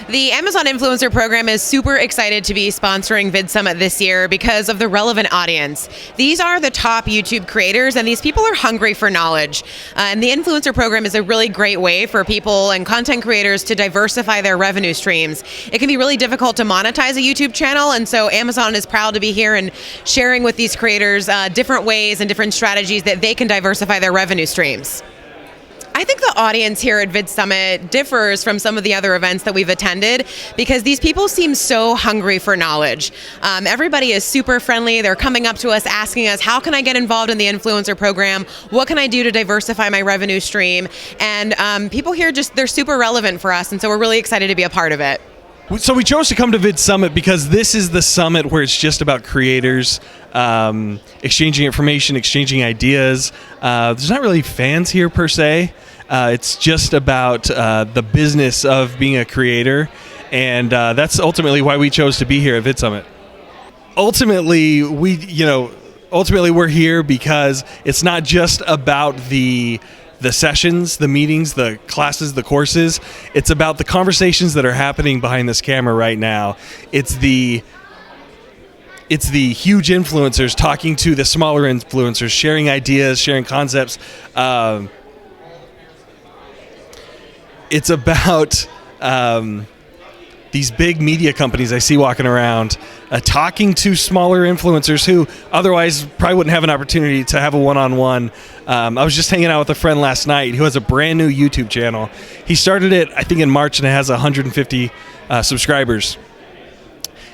The Amazon Influencer Program is super excited to be sponsoring Vid Summit this year because of the relevant audience. These are the top YouTube creators, and these people are hungry for knowledge. And the Influencer Program is a really great way for people and content creators to diversify their revenue streams. It can be really difficult to monetize a YouTube channel, and so Amazon is proud to be here and sharing with these creators different ways and different strategies that they can diversify their revenue streams. I think the audience here at Vid Summit differs from some of the other events that we've attended because these people seem so hungry for knowledge. Everybody is super friendly. They're coming up to us asking us, how can I get involved in the influencer program? What can I do to diversify my revenue stream? And people here they're super relevant for us, and so we're really excited to be a part of it. So we chose to come to Vid Summit because this is the summit where it's just about creators, exchanging information, exchanging ideas. There's not really fans here per se. It's just about the business of being a creator, and that's ultimately why we chose to be here at Vid Summit. Ultimately, we're here because it's not just about the sessions, the meetings, the classes, the courses. It's about the conversations that are happening behind this camera right now. It's the huge influencers talking to the smaller influencers, sharing ideas, sharing concepts. It's about these big media companies I see walking around, talking to smaller influencers who otherwise probably wouldn't have an opportunity to have a one-on-one. I was just hanging out with a friend last night who has a brand new YouTube channel. He started it, I think, in March, and it has 150 subscribers.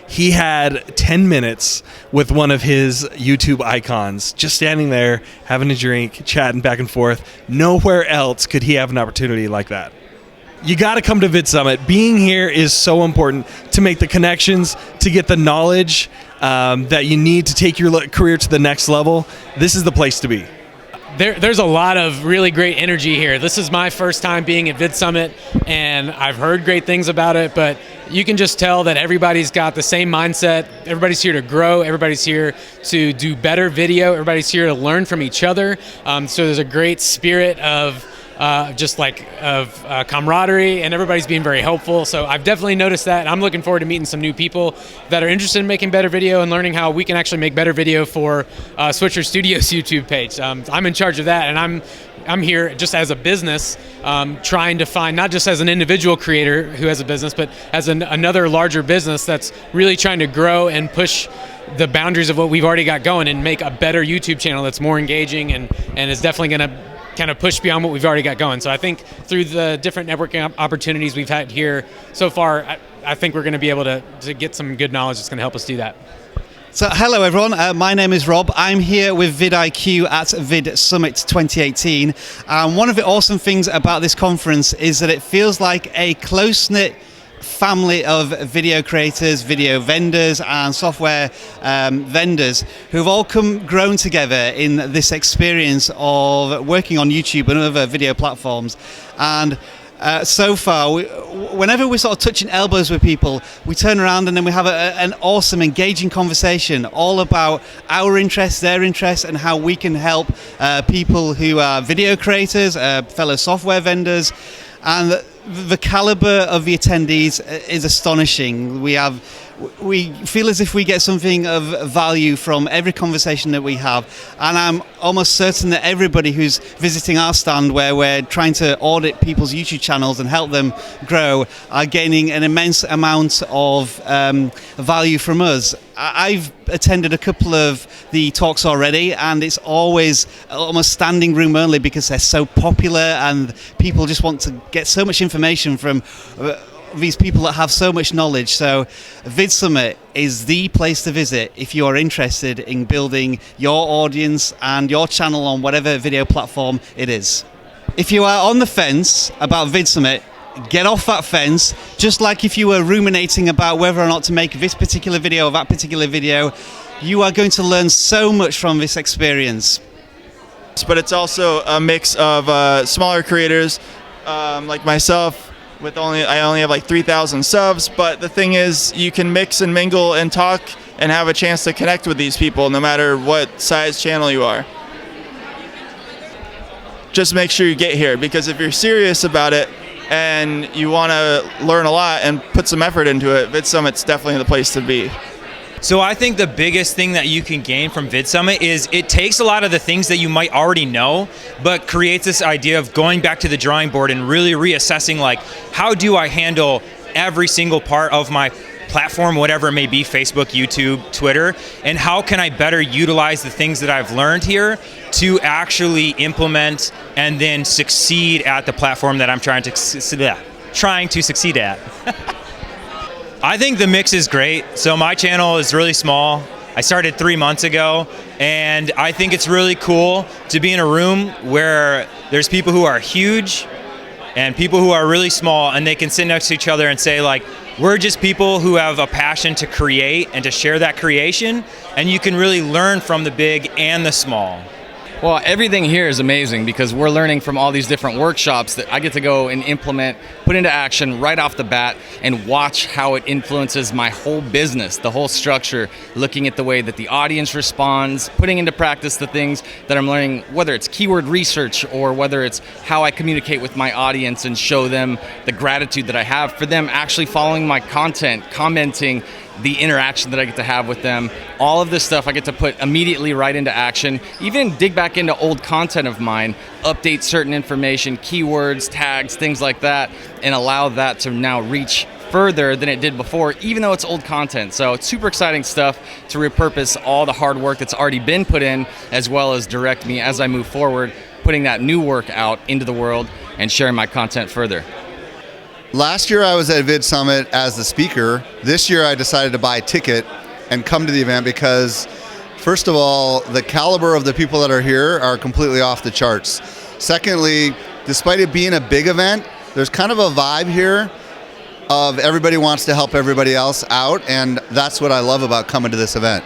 He had 10 minutes with one of his YouTube icons, just standing there, having a drink, chatting back and forth. Nowhere else could he have an opportunity like that. You got to come to Vid Summit. Being here is so important to make the connections, to get the knowledge that you need to take your career to the next level. This is the place to be. There's a lot of really great energy here. This is my first time being at Vid Summit, and I've heard great things about it, but you can just tell that everybody's got the same mindset. Everybody's here to grow. Everybody's here to do better video. Everybody's here to learn from each other. So there's a great spirit of camaraderie, and everybody's being very helpful. So I've definitely noticed that, and I'm looking forward to meeting some new people that are interested in making better video and learning how we can actually make better video for Switcher Studios YouTube page. I'm in charge of that, and I'm here just as a business, trying to find, not just as an individual creator who has a business, but as another larger business that's really trying to grow and push the boundaries of what we've already got going and make a better YouTube channel that's more engaging and is definitely going to kind of push beyond what we've already got going. So I think through the different networking opportunities we've had here so far, I think we're going to be able to get some good knowledge that's going to help us do that. So hello everyone, my name is Rob. I'm here with vidIQ at Vid Summit 2018. One of the awesome things about this conference is that it feels like a close-knit family of video creators, video vendors and software vendors who've all grown together in this experience of working on YouTube and other video platforms. And so far, whenever we're sort of touching elbows with people, we turn around and then we have an awesome, engaging conversation all about our interests, their interests, and how we can help people who are video creators, fellow software vendors. And the caliber of the attendees is astonishing. We feel as if we get something of value from every conversation that we have, and I'm almost certain that everybody who's visiting our stand where we're trying to audit people's YouTube channels and help them grow are gaining an immense amount of value from us. I've attended a couple of the talks already, and it's always almost standing room only because they're so popular and people just want to get so much information from these people that have so much knowledge. So Vid Summit is the place to visit if you are interested in building your audience and your channel on whatever video platform it is. If you are on the fence about Vid Summit, get off that fence. Just like if you were ruminating about whether or not to make this particular video or that particular video, you are going to learn so much from this experience. But it's also a mix of smaller creators like myself. I only have like 3,000 subs, but the thing is, you can mix and mingle and talk and have a chance to connect with these people no matter what size channel you are. Just make sure you get here, because if you're serious about it, and you want to learn a lot and put some effort into it, VidSummit's definitely the place to be. So I think the biggest thing that you can gain from VidSummit is it takes a lot of the things that you might already know, but creates this idea of going back to the drawing board and really reassessing, like, how do I handle every single part of my platform, whatever it may be, Facebook, YouTube, Twitter, and how can I better utilize the things that I've learned here to actually implement and then succeed at the platform that I'm trying to succeed at. I think the mix is great. So my channel is really small. I started 3 months ago, and I think it's really cool to be in a room where there's people who are huge and people who are really small, and they can sit next to each other and say, like, we're just people who have a passion to create and to share that creation, and you can really learn from the big and the small. Well, everything here is amazing because we're learning from all these different workshops that I get to go and implement, put into action right off the bat, and watch how it influences my whole business, the whole structure, looking at the way that the audience responds, putting into practice the things that I'm learning, whether it's keyword research or whether it's how I communicate with my audience and show them the gratitude that I have for them actually following my content, commenting, the interaction that I get to have with them. All of this stuff I get to put immediately right into action, even dig back into old content of mine, update certain information, keywords, tags, things like that, and allow that to now reach further than it did before, even though it's old content. So it's super exciting stuff to repurpose all the hard work that's already been put in, as well as direct me as I move forward, putting that new work out into the world and sharing my content further. Last year I was at VidSummit as the speaker. This year I decided to buy a ticket and come to the event because, first of all, the caliber of the people that are here are completely off the charts. Secondly, despite it being a big event, there's kind of a vibe here of everybody wants to help everybody else out, and that's what I love about coming to this event.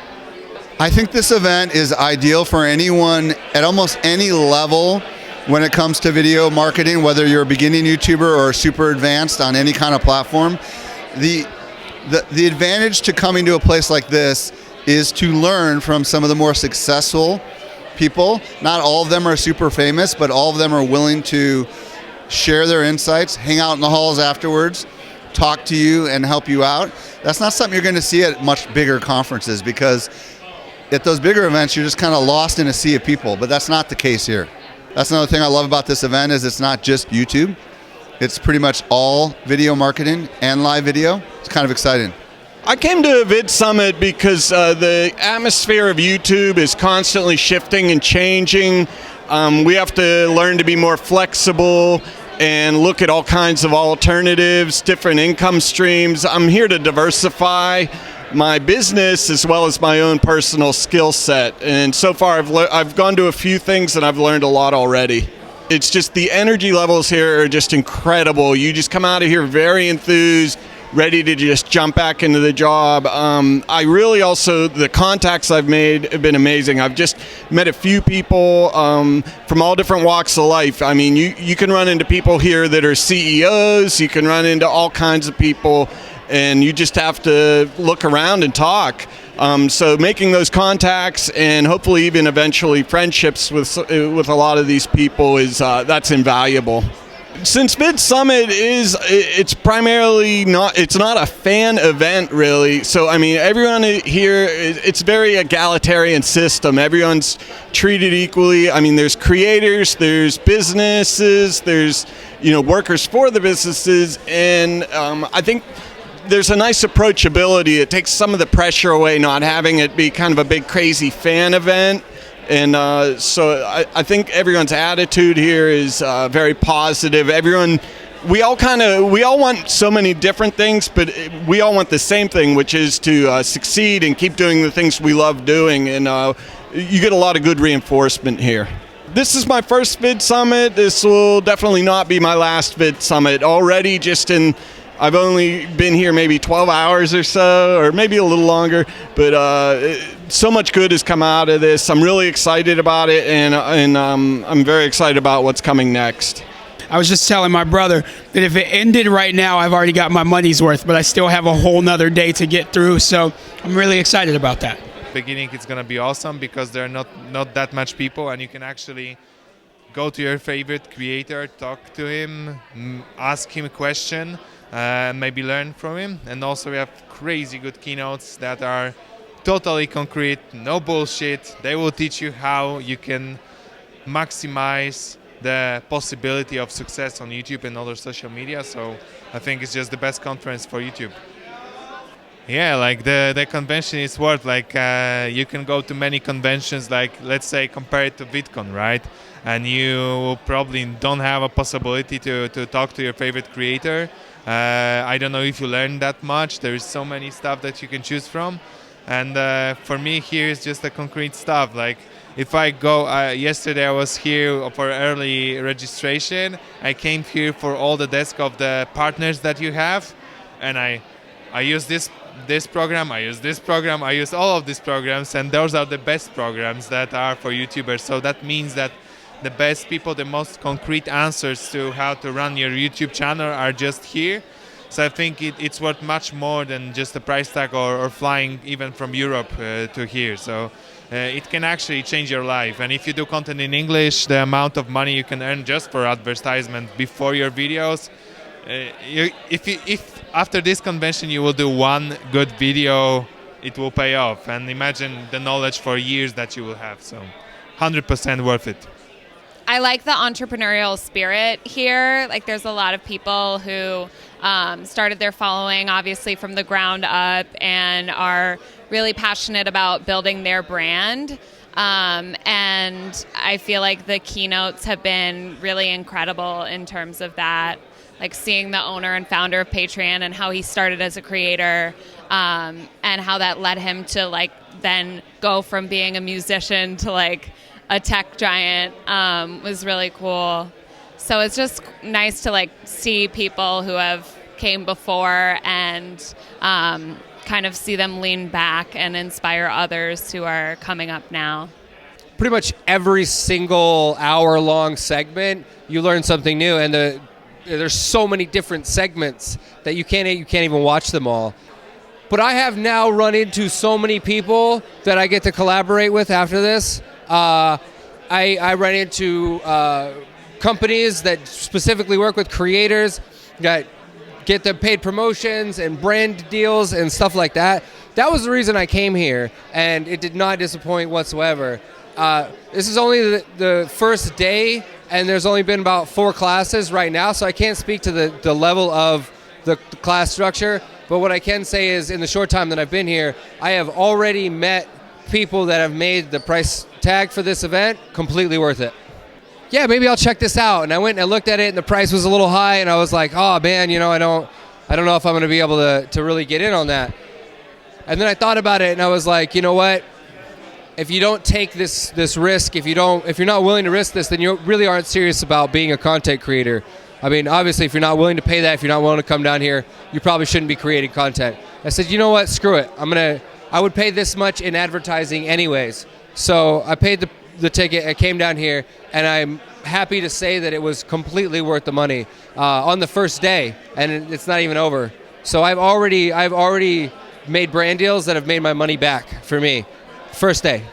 I think this event is ideal for anyone at almost any level when it comes to video marketing, whether you're a beginning YouTuber or super advanced on any kind of platform. The advantage to coming to a place like this is to learn from some of the more successful people. Not all of them are super famous, but all of them are willing to share their insights, hang out in the halls afterwards, talk to you and help you out. That's not something you're going to see at much bigger conferences, because at those bigger events you're just kind of lost in a sea of people, but that's not the case here. That's another thing I love about this event, is it's not just YouTube. It's pretty much all video marketing and live video. It's kind of exciting. I came to VidSummit because the atmosphere of YouTube is constantly shifting and changing. We have to learn to be more flexible and look at all kinds of alternatives, different income streams. I'm here to diversify my business as well as my own personal skill set. And so far I've gone to a few things and I've learned a lot already. It's just the energy levels here are just incredible. You just come out of here very enthused, ready to just jump back into the job. I really also, the contacts I've made have been amazing. I've just met a few people from all different walks of life. I mean, you can run into people here that are CEOs, you can run into all kinds of people, and you just have to look around and talk. So making those contacts and hopefully even eventually friendships with a lot of these people is that's invaluable. Since VidSummit it's primarily not a fan event really. So I mean, everyone here, it's a very egalitarian system. Everyone's treated equally. I mean, there's creators, there's businesses, there's workers for the businesses, and I think there's a nice approachability. It takes some of the pressure away, not having it be kind of a big crazy fan event. And so I think everyone's attitude here is very positive. We all want so many different things, but we all want the same thing, which is to succeed and keep doing the things we love doing. And you get a lot of good reinforcement here. This is my first VidSummit. This will definitely not be my last VidSummit. Already I've only been here maybe 12 hours or so, or maybe a little longer, but so much good has come out of this. I'm really excited about it, and I'm very excited about what's coming next. I was just telling my brother that if it ended right now, I've already got my money's worth, but I still have a whole nother day to get through, so I'm really excited about that. Beginning, it's going to be awesome because there are not that much people, and you can actually go to your favorite creator, talk to him, ask him a question, and maybe learn from him. And also we have crazy good keynotes that are totally concrete, no bullshit. They will teach you how you can maximize the possibility of success on YouTube and other social media. So I think it's just the best conference for YouTube. Yeah, like the convention is worth, like you can go to many conventions, like let's say compare it to VidCon, right? And you probably don't have a possibility to talk to your favorite creator. I don't know if you learn that much. There is so many stuff that you can choose from. And for me here is just the concrete stuff. Like if I go, yesterday I was here for early registration. I came here for all the desk of the partners that you have. And I use this program, I use this program, I use all of these programs, and those are the best programs that are for YouTubers. So that means that the best people, the most concrete answers to how to run your YouTube channel are just here. So I think it's worth much more than just a price tag or flying even from Europe to here. So it can actually change your life. And if you do content in English, the amount of money you can earn just for advertisement before your videos, if after this convention you will do one good video, it will pay off. And imagine the knowledge for years that you will have. So 100% worth it. I like the entrepreneurial spirit here. Like there's a lot of people who started their following obviously from the ground up and are really passionate about building their brand. And I feel like the keynotes have been really incredible in terms of that. Like seeing the owner and founder of Patreon and how he started as a creator, and how that led him to like then go from being a musician to like a tech giant, was really cool. So it's just nice to like see people who have came before and kind of see them lean back and inspire others who are coming up now. Pretty much every single hour-long segment, you learn something new, and there's so many different segments that you can't even watch them all. But I have now run into so many people that I get to collaborate with after this. I run into companies that specifically work with creators that get them paid promotions and brand deals and stuff like that. That was the reason I came here, and it did not disappoint whatsoever. This is only the first day, and there's only been about 4 classes right now, so I can't speak to the level of the class structure. But what I can say is in the short time that I've been here, I have already met people that have made the price tag for this event completely worth it. Yeah, maybe I'll check this out. And I went and I looked at it, and the price was a little high, and I was like, oh man, I don't know if I'm going to be able to really get in on that. And then I thought about it, and I was like, you know what? If you don't take this risk, if you're not willing to risk this, then you really aren't serious about being a content creator. I mean, obviously, if you're not willing to pay that, if you're not willing to come down here, you probably shouldn't be creating content. I said, you know what? Screw it. I would pay this much in advertising anyways. So I paid the ticket. I came down here, and I'm happy to say that it was completely worth the money on the first day, and it's not even over. So I've already made brand deals that have made my money back for me. First day.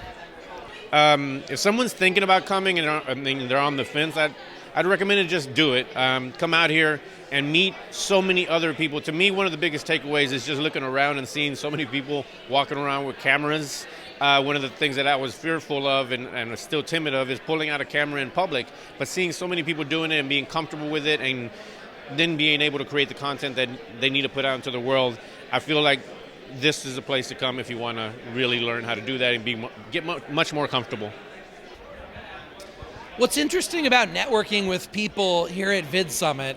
If someone's thinking about coming and they're on the fence, I'd recommend to just do it. Come out here and meet so many other people. To me, one of the biggest takeaways is just looking around and seeing so many people walking around with cameras. One of the things that I was fearful of and was still timid of is pulling out a camera in public. But seeing so many people doing it and being comfortable with it and then being able to create the content that they need to put out into the world, I feel like this is a place to come if you want to really learn how to do that and get much more comfortable. What's interesting about networking with people here at Vid Summit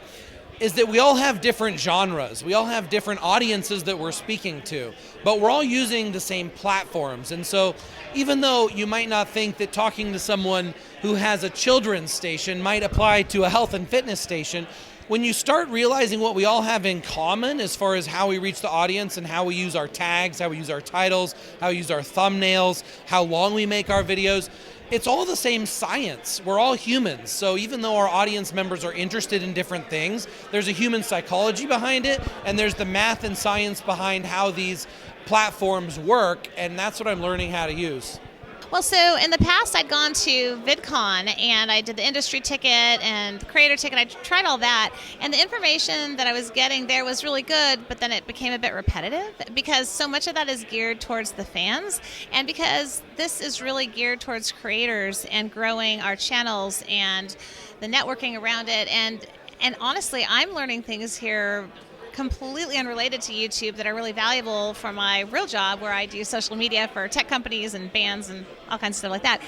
is that we all have different genres. We all have different audiences that we're speaking to, but we're all using the same platforms. And so even though you might not think that talking to someone who has a children's station might apply to a health and fitness station, when you start realizing what we all have in common as far as how we reach the audience and how we use our tags, how we use our titles, how we use our thumbnails, how long we make our videos, it's all the same science. We're all humans. So even though our audience members are interested in different things, there's a human psychology behind it, and there's the math and science behind how these platforms work, and that's what I'm learning how to use. Well, so in the past, I'd gone to VidCon and I did the industry ticket and the creator ticket. I tried all that, and the information that I was getting there was really good, but then it became a bit repetitive because so much of that is geared towards the fans, and because this is really geared towards creators and growing our channels and the networking around it. And honestly, I'm learning things here completely unrelated to YouTube that are really valuable for my real job where I do social media for tech companies and bands and all kinds of stuff like that.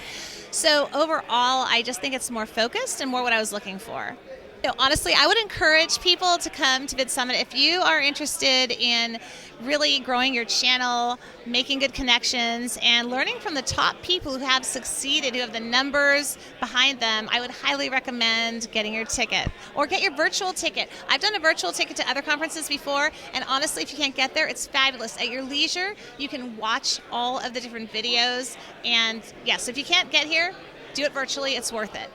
So overall, I just think it's more focused and more what I was looking for. So honestly, I would encourage people to come to Vid Summit if you are interested in really growing your channel, making good connections, and learning from the top people who have succeeded, who have the numbers behind them. I would highly recommend getting your ticket or get your virtual ticket. I've done a virtual ticket to other conferences before, and honestly, if you can't get there, it's fabulous. At your leisure, you can watch all of the different videos, and yes, if you can't get here, do it virtually. It's worth it.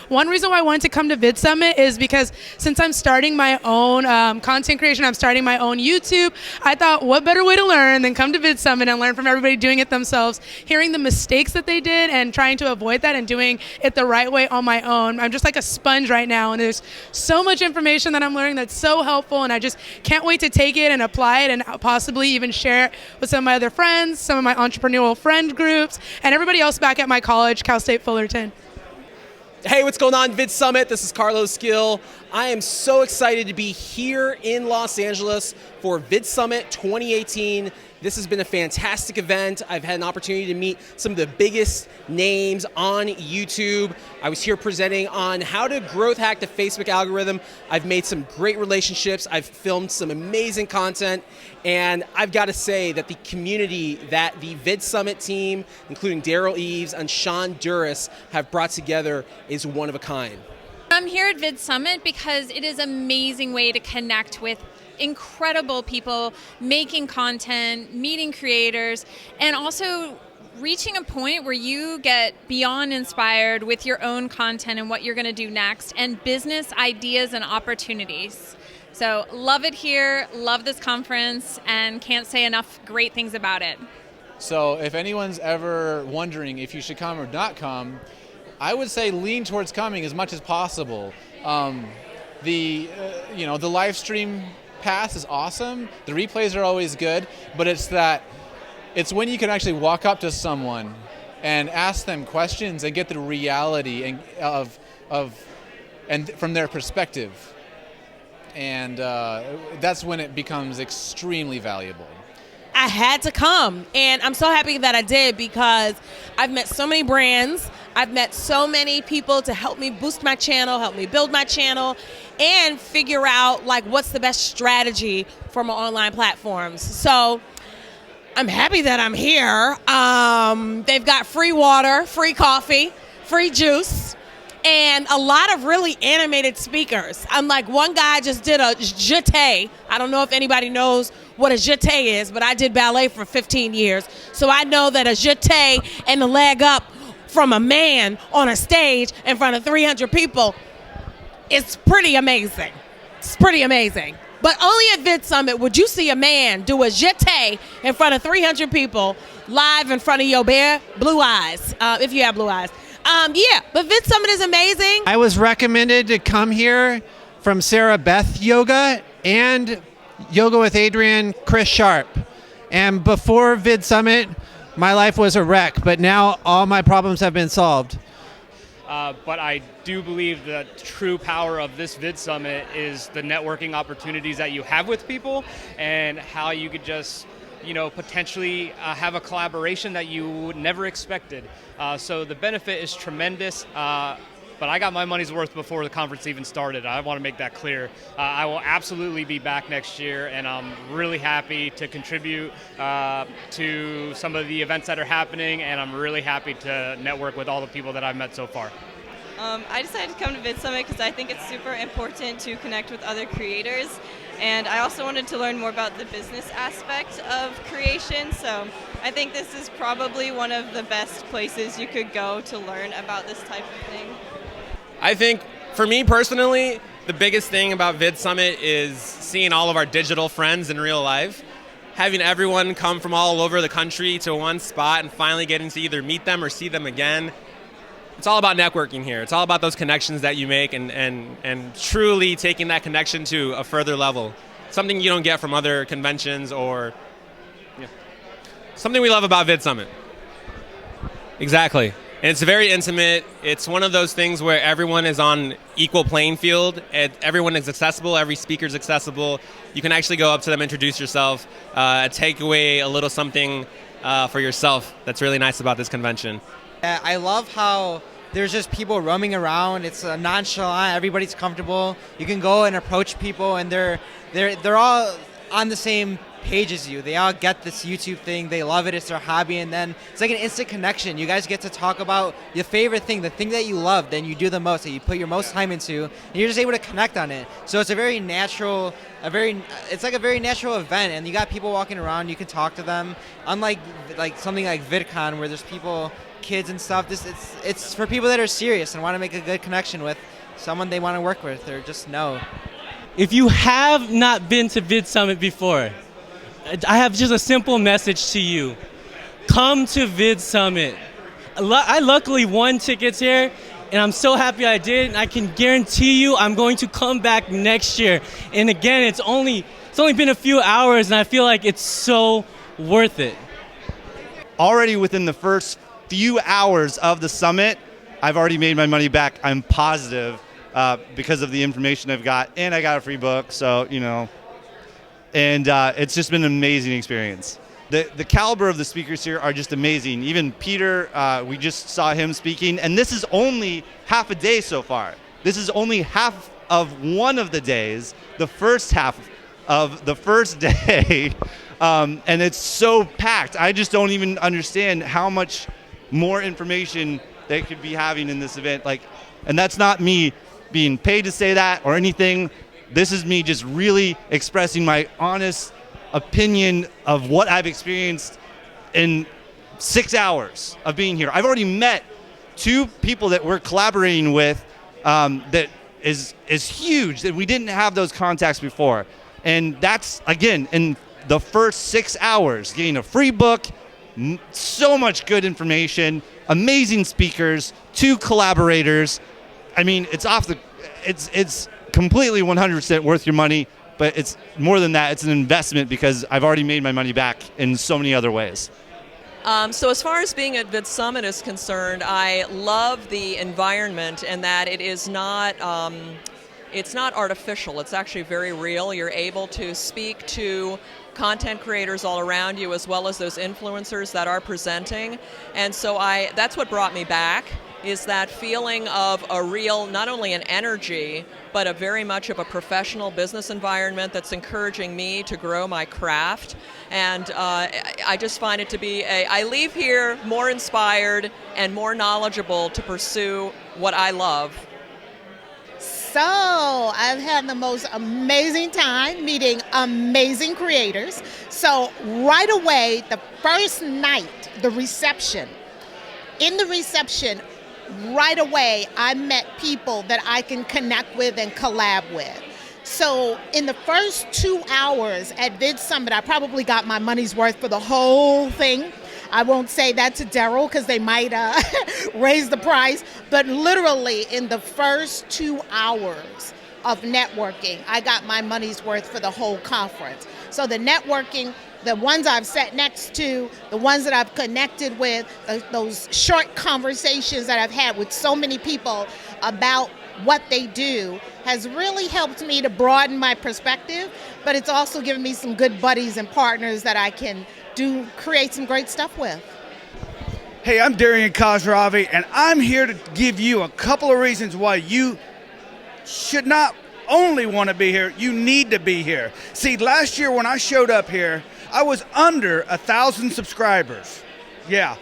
One reason why I wanted to come to Vid Summit is because since I'm starting my own content creation, I'm starting my own YouTube, I thought what better way to learn than come to Vid Summit and learn from everybody doing it themselves, hearing the mistakes that they did and trying to avoid that and doing it the right way on my own. I'm just like a sponge right now, and there's so much information that I'm learning that's so helpful, and I just can't wait to take it and apply it and possibly even share it with some of my other friends, some of my entrepreneurial friend groups, and everybody else back at my college, Cal State Fullerton. Hey, what's going on, Vid Summit? This is Carlos Gill. I am so excited to be here in Los Angeles for Vid Summit 2018. This has been a fantastic event. I've had an opportunity to meet some of the biggest names on YouTube. I was here presenting on how to growth hack the Facebook algorithm. I've made some great relationships. I've filmed some amazing content. And I've got to say that the community that the Vid Summit team, including Daryl Eves and Sean Duras, have brought together is one of a kind. I'm here at Vid Summit because it is an amazing way to connect with incredible people making content, meeting creators, and also reaching a point where you get beyond inspired with your own content and what you're going to do next, and business ideas and opportunities. So love it here, love this conference, and can't say enough great things about it. So if anyone's ever wondering if you should come or not come, I would say lean towards coming as much as possible. The live stream pass is awesome. The replays are always good, but it's when you can actually walk up to someone and ask them questions and get the reality and from their perspective, and that's when it becomes extremely valuable. I had to come, and I'm so happy that I did because I've met so many brands. I've met so many people to help me boost my channel, help me build my channel, and figure out like what's the best strategy for my online platforms. So I'm happy that I'm here. They've got free water, free coffee, free juice, and a lot of really animated speakers. I'm like, one guy just did a jeté. I don't know if anybody knows what a jeté is, but I did ballet for 15 years. So I know that a jeté and the leg up from a man on a stage in front of 300 people, it's pretty amazing. It's pretty amazing. But only at Vid Summit would you see a man do a jeté in front of 300 people live in front of your bare blue eyes, if you have blue eyes. But Vid Summit is amazing. I was recommended to come here from Sarah Beth Yoga and Yoga with Adrian Chris Sharp. And before Vid Summit, my life was a wreck, but now all my problems have been solved. But I do believe the true power of this Vid Summit is the networking opportunities that you have with people and how you could just potentially have a collaboration that you would never expected. So the benefit is tremendous, but I got my money's worth before the conference even started. I want to make that clear. I will absolutely be back next year, and I'm really happy to contribute to some of the events that are happening, and I'm really happy to network with all the people that I've met so far. I decided to come to Vid Summit because I think it's super important to connect with other creators, and I also wanted to learn more about the business aspect of creation, so I think this is probably one of the best places you could go to learn about this type of thing. I think, for me personally, the biggest thing about Vid Summit is seeing all of our digital friends in real life. having everyone come from all over the country to one spot and finally getting to either meet them or see them again. It's all about networking here. It's all about those connections that you make and truly taking that connection to a further level. Something you don't get from other conventions or something we love about Vid Summit. Exactly. And it's very intimate. It's one of those things where everyone is on equal playing field. Everyone is accessible. Every speaker is accessible. You can actually go up to them, introduce yourself, take away a little something for yourself. That's really nice about this convention. I love how there's just people roaming around. It's nonchalant. Everybody's comfortable. You can go and approach people, and they're all on the same page as you. They all get this YouTube thing. They love it. It's their hobby, and then it's like an instant connection. You guys get to talk about your favorite thing, the thing that you love, then you do the most, that you put your most time into, and you're just able to connect on it. So it's a very natural, it's like a very natural event, and you got people walking around. You can talk to them. Unlike something like VidCon, where there's people, kids and stuff. It's for people that are serious and want to make a good connection with someone they want to work with or just know. If you have not been to Vid Summit before, I have just a simple message to you. Come to Vid Summit. I luckily won tickets here, and I'm so happy I did. And I can guarantee you I'm going to come back next year. And again, it's only been a few hours, and I feel like it's so worth it. Already within the first few hours of the summit, I've already made my money back. I'm positive because of the information I've got, and I got a free book, so and it's just been an amazing experience. The caliber of the speakers here are just amazing. Even Peter, we just saw him speaking, and this is only half a day so far. This is only half of one of the days, the first half of the first day, and it's so packed. I just don't even understand how much more information they could be having in this event. And that's not me being paid to say that or anything. This is me just really expressing my honest opinion of what I've experienced in 6 hours of being here. I've already met 2 people that we're collaborating with that is huge, that we didn't have those contacts before. And that's, again, in the first 6 hours, getting a free book, so much good information, amazing speakers, 2 collaborators. I mean, it's completely 100% worth your money, but it's more than that. It's an investment because I've already made my money back in so many other ways. So as far as being at Vid Summit is concerned, I love the environment and that it is not it's not artificial. It's actually very real. You're able to speak to content creators all around you as well as those influencers that are presenting. And so that's what brought me back, is that feeling of a real, not only an energy, but a very much of a professional business environment that's encouraging me to grow my craft. And I just find it to be I leave here more inspired and more knowledgeable to pursue what I love. So I've had the most amazing time meeting amazing creators. So right away, the first night, the reception, right away, I met people that I can connect with and collab with. So in the first 2 hours at Vid Summit, I probably got my money's worth for the whole thing. I won't say that to Daryl because they might raise the price, but literally in the first 2 hours of networking, I got my money's worth for the whole conference. So the networking, the ones I've sat next to, the ones that I've connected with, those short conversations that I've had with so many people about what they do has really helped me to broaden my perspective, but it's also given me some good buddies and partners that I can create some great stuff with. Hey, I'm Darian Khosravi, and I'm here to give you a couple of reasons why you should not only want to be here, you need to be here. See, last year when I showed up here, I was under 1,000 subscribers. Yeah.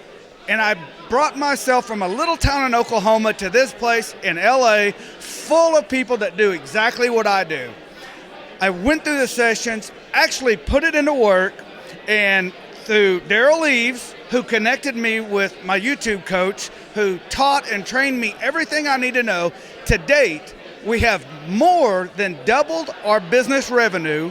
And I brought myself from a little town in Oklahoma to this place in LA full of people that do exactly what I do. I went through the sessions, actually put it into work, and through Daryl Eves, who connected me with my YouTube coach, who taught and trained me everything I need to know, to date, we have more than doubled our business revenue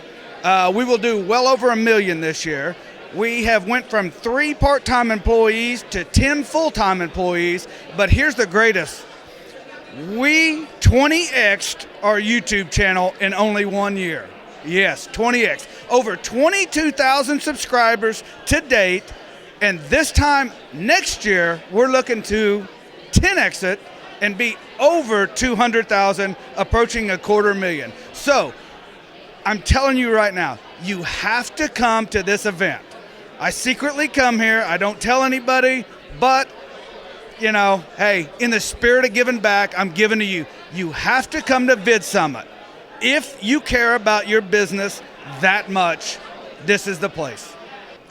We will do well over $1 million this year. We have went from 3 part-time employees to 10 full-time employees, but here's the greatest. We 20x'd our YouTube channel in only 1 year. Yes, 20x. Over 22,000 subscribers to date, and this time next year, we're looking to 10x it and be over 200,000, approaching $250,000. So, I'm telling you right now, you have to come to this event. I secretly come here. I don't tell anybody, but, you know, hey, in the spirit of giving back, I'm giving to you. You have to come to Vid Summit. If you care about your business that much, this is the place.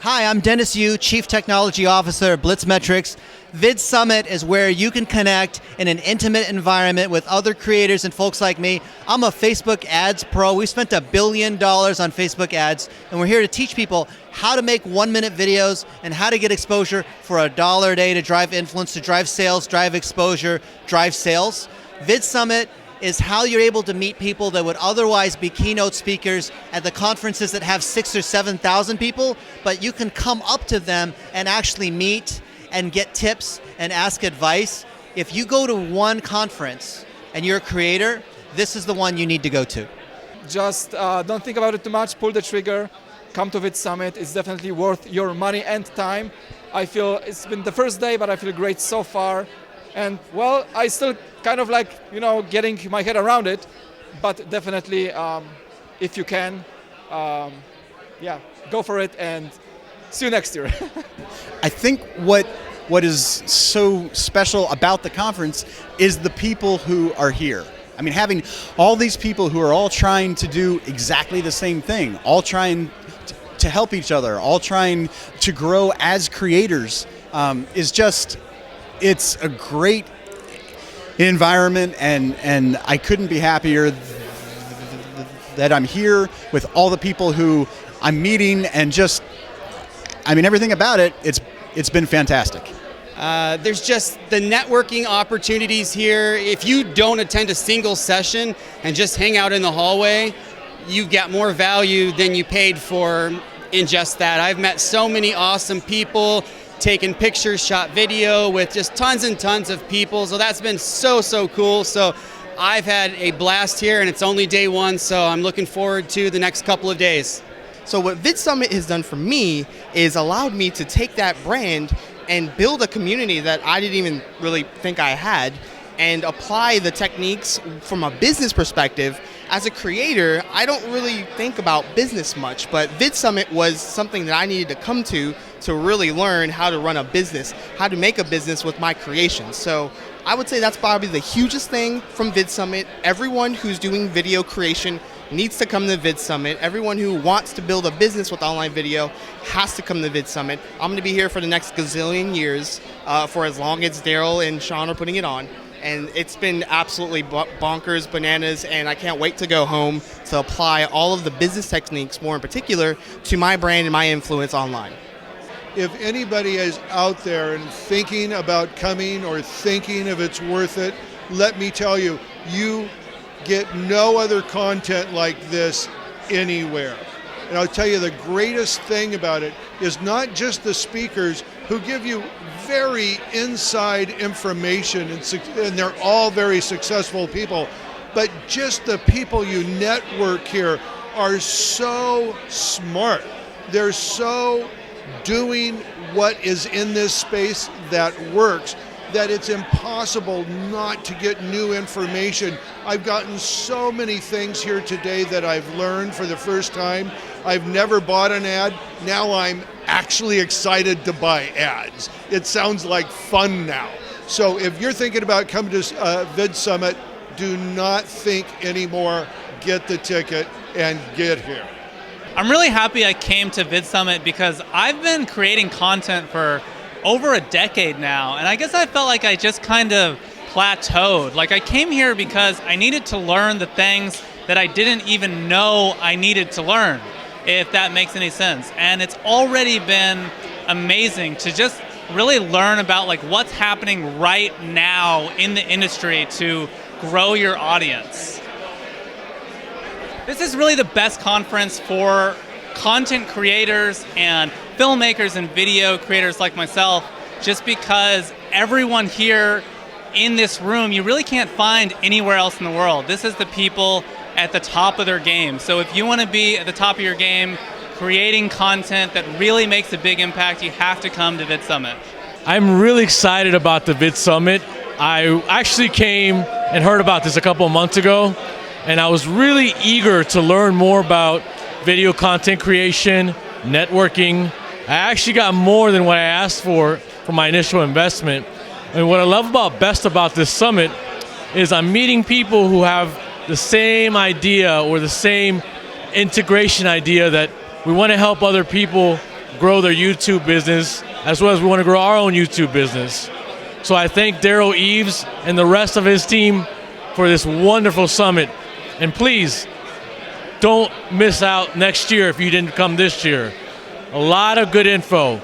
Hi, I'm Dennis Yu, Chief Technology Officer at Blitzmetrics. Vid Summit is where you can connect in an intimate environment with other creators and folks like me. I'm a Facebook ads pro. We spent $1 billion on Facebook ads, and we're here to teach people how to make 1-minute videos and how to get exposure for $1 a day to drive influence, to drive sales, drive exposure, drive sales. Vid Summit is how you're able to meet people that would otherwise be keynote speakers at the conferences that have 6,000 or 7,000 people, but you can come up to them and actually meet and get tips and ask advice. If you go to one conference and you're a creator, this is the one you need to go to. Just don't think about it too much, pull the trigger, come to Vid Summit. It's definitely worth your money and time. I feel it's been the first day, but I feel great so far. And well, I still kind of like, you know, getting my head around it, but definitely if you can, yeah, go for it and see you next year. I think what is so special about the conference is the people who are here. I mean, having all these people who are all trying to do exactly the same thing, all trying to help each other, all trying to grow as creators, is just, it's a great environment, and I couldn't be happier that I'm here with all the people who I'm meeting, and just, I mean, everything about it, it's been fantastic. There's just the networking opportunities here. If you don't attend a single session and just hang out in the hallway, you get more value than you paid for in just that. I've met so many awesome people, taken pictures, shot video with just tons and tons of people. So that's been so cool. So I've had a blast here, and it's only day one, so I'm looking forward to the next couple of days. So what Vid Summit has done for me is allowed me to take that brand and build a community that I didn't even really think I had, and apply the techniques from a business perspective. As a creator, I don't really think about business much, but Vid Summit was something that I needed to come to really learn how to run a business, how to make a business with my creations. So I would say that's probably the hugest thing from Vid Summit. Everyone who's doing video creation needs to come to Vid Summit. Everyone who wants to build a business with online video has to come to Vid Summit. I'm going to be here for the next gazillion years, for as long as Daryl and Sean are putting it on. And it's been absolutely bonkers, bananas, and I can't wait to go home to apply all of the business techniques, more in particular, to my brand and my influence online. If anybody is out there and thinking about coming or thinking if it's worth it, let me tell you, you get no other content like this anywhere. And I'll tell you, the greatest thing about it is not just the speakers who give you very inside information, and they're all very successful people, but just the people you network here are so smart. They're so doing what is in this space that works, that it's impossible not to get new information. I've gotten so many things here today that I've learned for the first time. I've never bought an ad. Now I'm actually excited to buy ads. It sounds like fun now. So if you're thinking about coming to Vid Summit, do not think anymore. Get the ticket and get here. I'm really happy I came to Vid Summit because I've been creating content for over a decade now, and I guess I felt like I just kind of plateaued. Like, I came here because I needed to learn the things that I didn't even know I needed to learn, if that makes any sense. And it's already been amazing to just really learn about like what's happening right now in the industry to grow your audience. This is really the best conference for content creators and filmmakers and video creators like myself, just because everyone here in this room you really can't find anywhere else in the world. This is the people at the top of their game. So if you want to be at the top of your game, creating content that really makes a big impact, you have to come to VidSummit. I'm really excited about the VidSummit. I actually came and heard about this a couple of months ago, and I was really eager to learn more about video content creation, networking. I actually got more than what I asked for my initial investment. And what I love best about this summit is I'm meeting people who have the same idea or the same integration idea that we want to help other people grow their YouTube business as well as we want to grow our own YouTube business. So I thank Daryl Eves and the rest of his team for this wonderful summit. And please, don't miss out next year if you didn't come this year. A lot of good info.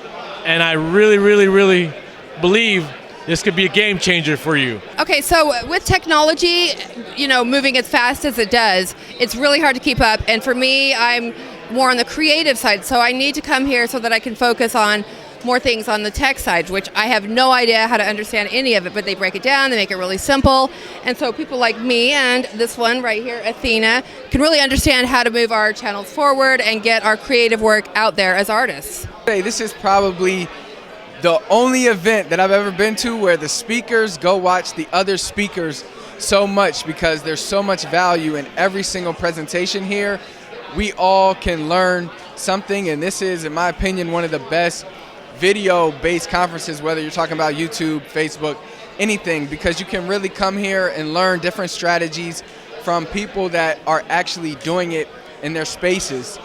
And I really, really, really believe this could be a game changer for you. Okay, so with technology, moving as fast as it does, it's really hard to keep up. And for me, I'm more on the creative side. So I need to come here so that I can focus on more things on the tech side, which I have no idea how to understand any of it, but they break it down, they make it really simple. And so people like me and this one right here, Athena, can really understand how to move our channels forward and get our creative work out there as artists. Hey, this is probably the only event that I've ever been to where the speakers go watch the other speakers so much, because there's so much value in every single presentation here. We all can learn something, and this is, in my opinion, one of the best video-based conferences, whether you're talking about YouTube, Facebook, anything, because you can really come here and learn different strategies from people that are actually doing it in their spaces.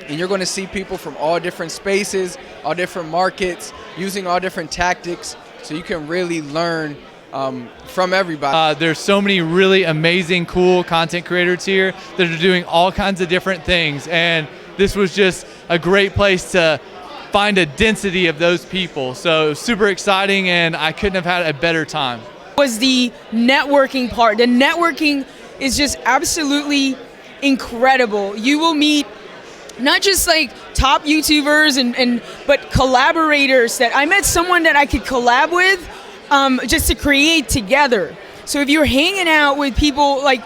And you're going to see people from all different spaces, all different markets, using all different tactics, so you can really learn from everybody. There's so many really amazing, cool content creators here that are doing all kinds of different things, and this was just a great place to find a density of those people. So super exciting, and I couldn't have had a better time. Was the networking part. The networking is just absolutely incredible. You will meet not just like top YouTubers but collaborators that I met someone that I could collab with just to create together. So if you're hanging out with people, like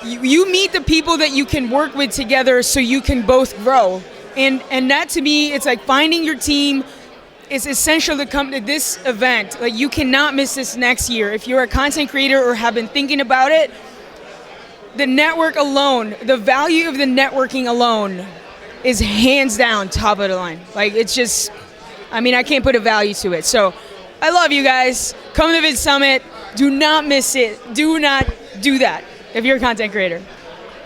you meet the people that you can work with together so you can both grow. And that, to me, it's like finding your team is essential to come to this event. Like, you cannot miss this next year. If you're a content creator or have been thinking about it, the network alone, the value of the networking alone is hands down top of the line. Like, it's just, I can't put a value to it. So I love you guys. Come to VidSummit. Do not miss it. Do not do that if you're a content creator.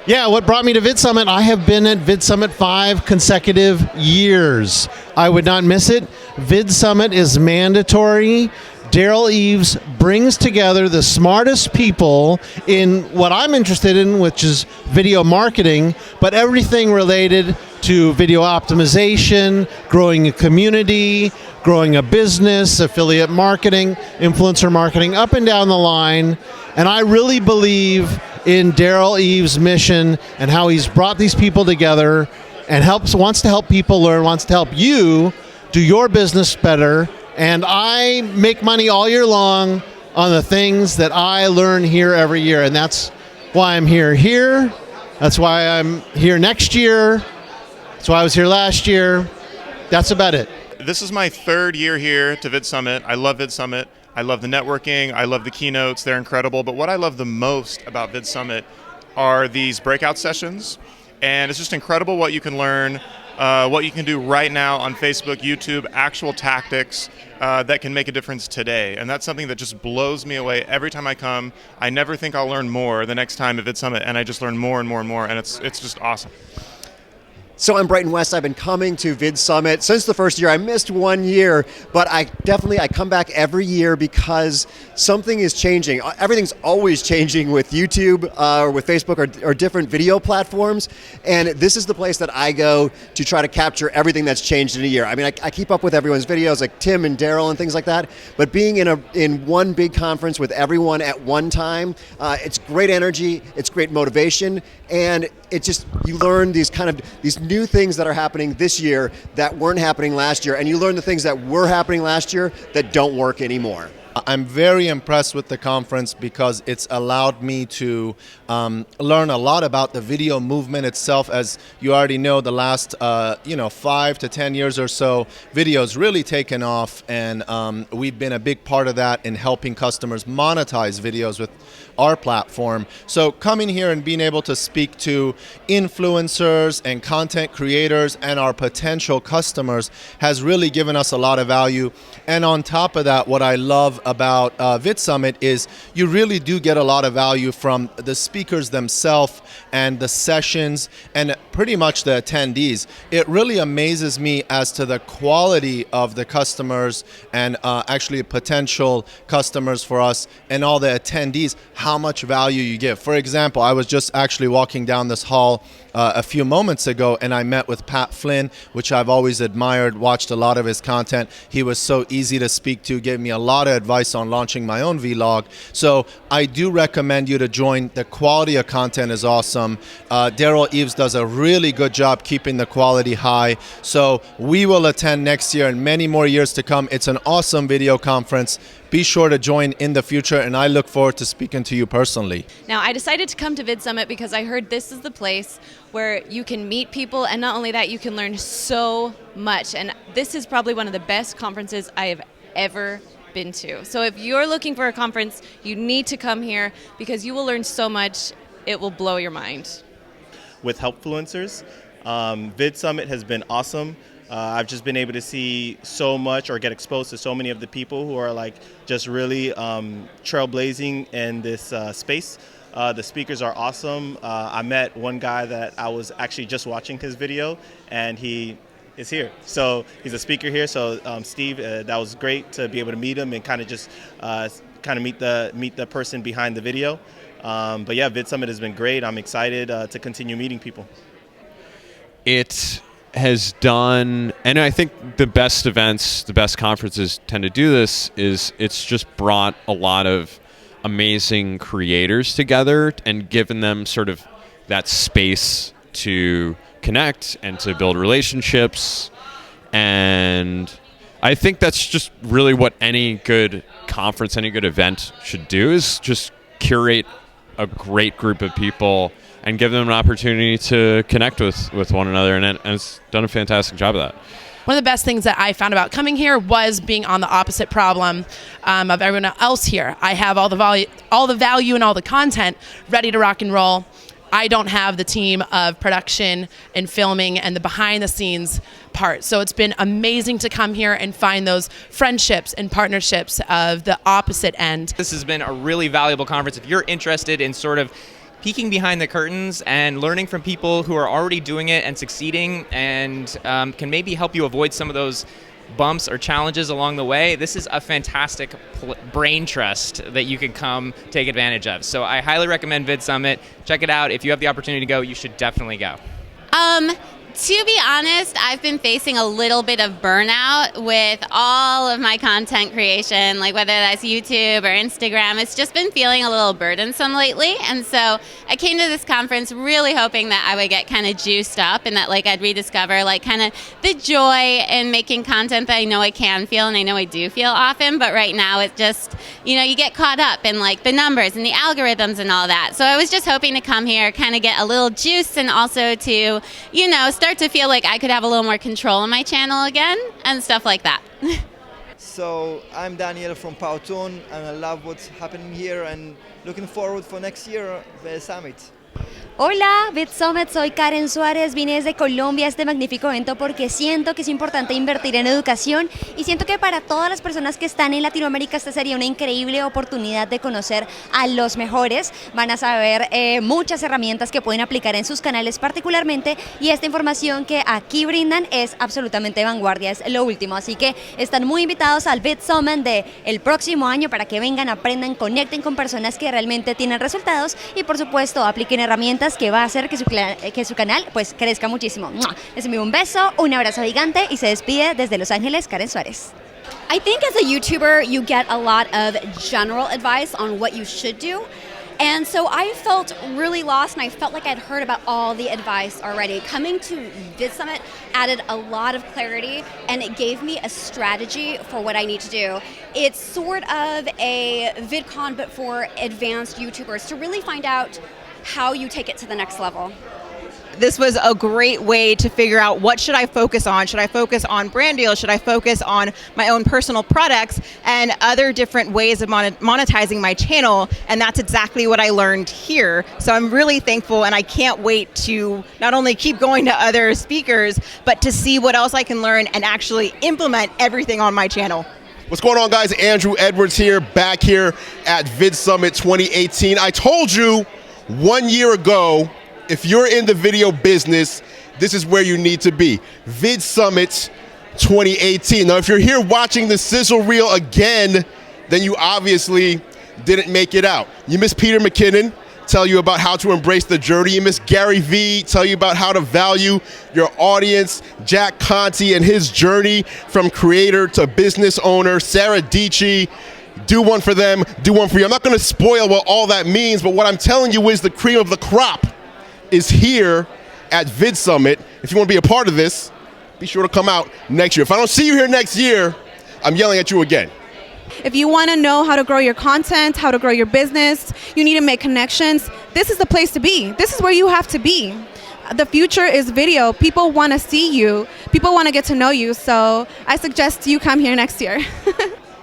Yeah, what brought me to VidSummit, I have been at VidSummit 5 consecutive years. I would not miss it. VidSummit is mandatory. Daryl Eves brings together the smartest people in what I'm interested in, which is video marketing, but everything related to video optimization, growing a community, growing a business, affiliate marketing, influencer marketing, up and down the line. And I really believe in Daryl Eves' mission and how he's brought these people together and wants to help people learn, wants to help you do your business better. And I make money all year long on the things that I learn here every year. And that's why I'm here. That's why I'm here next year. That's why I was here last year. That's about it. This is my third year here to VidSummit. I love VidSummit. I love the networking. I love the keynotes. They're incredible. But what I love the most about VidSummit are these breakout sessions. And it's just incredible what you can learn, what you can do right now on Facebook, YouTube, actual tactics that can make a difference today. And that's something that just blows me away every time I come. I never think I'll learn more the next time at VidSummit, and I just learn more and more and more, and it's just awesome. So I'm Brighton West. I've been coming to VidSummit since the first year. I missed 1 year, but I come back every year because something is changing. Everything's always changing with YouTube or with Facebook or different video platforms. And this is the place that I go to try to capture everything that's changed in a year. I keep up with everyone's videos, like Tim and Daryl and things like that. But being in one big conference with everyone at one time, it's great energy, it's great motivation, and it just, you learn these new things that are happening this year that weren't happening last year, and you learn the things that were happening last year that don't work anymore. I'm very impressed with the conference because it's allowed me to learn a lot about the video movement itself. As you already know, the last 5 to 10 years or so, video's really taken off, and we've been a big part of that in helping customers monetize videos with our platform. So coming here and being able to speak to influencers and content creators and our potential customers has really given us a lot of value. And on top of that, what I love about VidSummit is you really do get a lot of value from the speakers themselves and the sessions and pretty much the attendees. It really amazes me as to the quality of the customers and actually potential customers for us and all the attendees, how much value you give. For example, I was just actually walking down this hall a few moments ago, and I met with Pat Flynn, which I've always admired, watched a lot of his content. He was so easy to speak to, gave me a lot of advice on launching my own vlog. So I do recommend you to join. The quality of content is awesome. Daryl Eves does a really good job keeping the quality high. So we will attend next year and many more years to come. It's an awesome video conference. Be sure to join in the future, and I look forward to speaking to you personally. Now, I decided to come to VidSummit because I heard this is the place where you can meet people, and not only that, you can learn so much. And this is probably one of the best conferences I have ever been to. So if you're looking for a conference, you need to come here because you will learn so much. It will blow your mind. With Helpfluencers, VidSummit has been awesome. I've just been able to see so much or get exposed to so many of the people who are like just really trailblazing in this space. The speakers are awesome. I met one guy that I was actually just watching his video, and he is here. So he's a speaker here. So Steve, that was great to be able to meet him and kind of just meet the person behind the video. But yeah, VidSummit has been great. I'm excited to continue meeting people. It has done, and I think the best events, the best conferences tend to do this, is it's just brought a lot of amazing creators together and given them sort of that space to connect and to build relationships. And I think that's just really what any good conference, any good event should do, is just curate a great group of people and give them an opportunity to connect with one another, and it's done a fantastic job of that. One of the best things that I found about coming here was being on the opposite problem of everyone else here. I have all the value and all the content ready to rock and roll. I don't have the team of production and filming and the behind the scenes part. So it's been amazing to come here and find those friendships and partnerships of the opposite end. This has been a really valuable conference. If you're interested in sort of peeking behind the curtains and learning from people who are already doing it and succeeding and can maybe help you avoid some of those bumps or challenges along the way, this is a fantastic brain trust that you can come take advantage of. So I highly recommend VidSummit. Check it out. If you have the opportunity to go, you should definitely go. To be honest, I've been facing a little bit of burnout with all of my content creation, like whether that's YouTube or Instagram. It's just been feeling a little burdensome lately. And so I came to this conference really hoping that I would get kind of juiced up and that I'd rediscover kind of the joy in making content that I know I can feel and I know I do feel often. But right now it's just, you get caught up in the numbers and the algorithms and all that. So I was just hoping to come here, kind of get a little juice and also to, start to feel like I could have a little more control on my channel again and stuff like that. So I'm Daniel from Powtoon, and I love what's happening here and looking forward for next year, the summit. Hola, VidSummit, soy Karen Suárez, vine desde Colombia a este magnífico evento porque siento que es importante invertir en educación y siento que para todas las personas que están en Latinoamérica esta sería una increíble oportunidad de conocer a los mejores. Van a saber muchas herramientas que pueden aplicar en sus canales particularmente, y esta información que aquí brindan es absolutamente vanguardia, es lo último, así que están muy invitados al VidSummit del próximo año para que vengan, aprendan, conecten con personas que realmente tienen resultados y por supuesto apliquen herramientas que va a hacer que su canal pues crezca muchísimo. Les envío un beso, un abrazo gigante y se despide desde Los Ángeles, Karen Suárez. I think as a YouTuber, you get a lot of general advice on what you should do. And so I felt really lost, and I felt like I'd heard about all the advice already. Coming to Vid Summit added a lot of clarity, and it gave me a strategy for what I need to do. It's sort of a VidCon, but for advanced YouTubers to really find out how you take it to the next level. This was a great way to figure out what should I focus on. Should I focus on brand deals? Should I focus on my own personal products and other different ways of monetizing my channel? And that's exactly what I learned here. So I'm really thankful, and I can't wait to not only keep going to other speakers, but to see what else I can learn and actually implement everything on my channel. What's going on, guys? Andrew Edwards here, back here at Vid Summit 2018. I told you 1 year ago, if you're in the video business, this is where you need to be. Vid Summit 2018. Now, if you're here watching the sizzle reel again, then you obviously didn't make it out. You missed Peter McKinnon tell you about how to embrace the journey. You missed Gary Vee tell you about how to value your audience. Jack Conte and his journey from creator to business owner. Sarah Dietschy, do one for them, do one for you. I'm not going to spoil what all that means, but what I'm telling you is the cream of the crop is here at Vid Summit. If you want to be a part of this, be sure to come out next year. If I don't see you here next year, I'm yelling at you again. If you want to know how to grow your content, how to grow your business, you need to make connections, this is the place to be. This is where you have to be. The future is video. People want to see you. People want to get to know you. So I suggest you come here next year.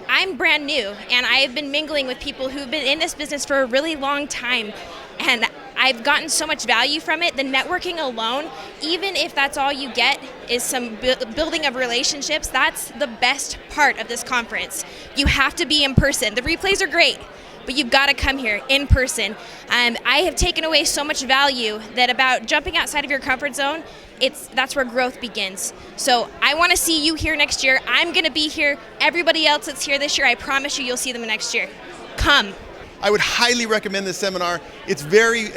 I'm brand new, and I've been mingling with people who've been in this business for a really long time, and I've gotten so much value from it. The networking alone, even if that's all you get is some building of relationships, that's the best part of this conference. You have to be in person. The replays are great, but you've got to come here in person. I have taken away so much value that about jumping outside of your comfort zone, that's where growth begins. So I want to see you here next year. I'm going to be here. Everybody else that's here this year, I promise you, you'll see them next year. Come. I would highly recommend this seminar. It's very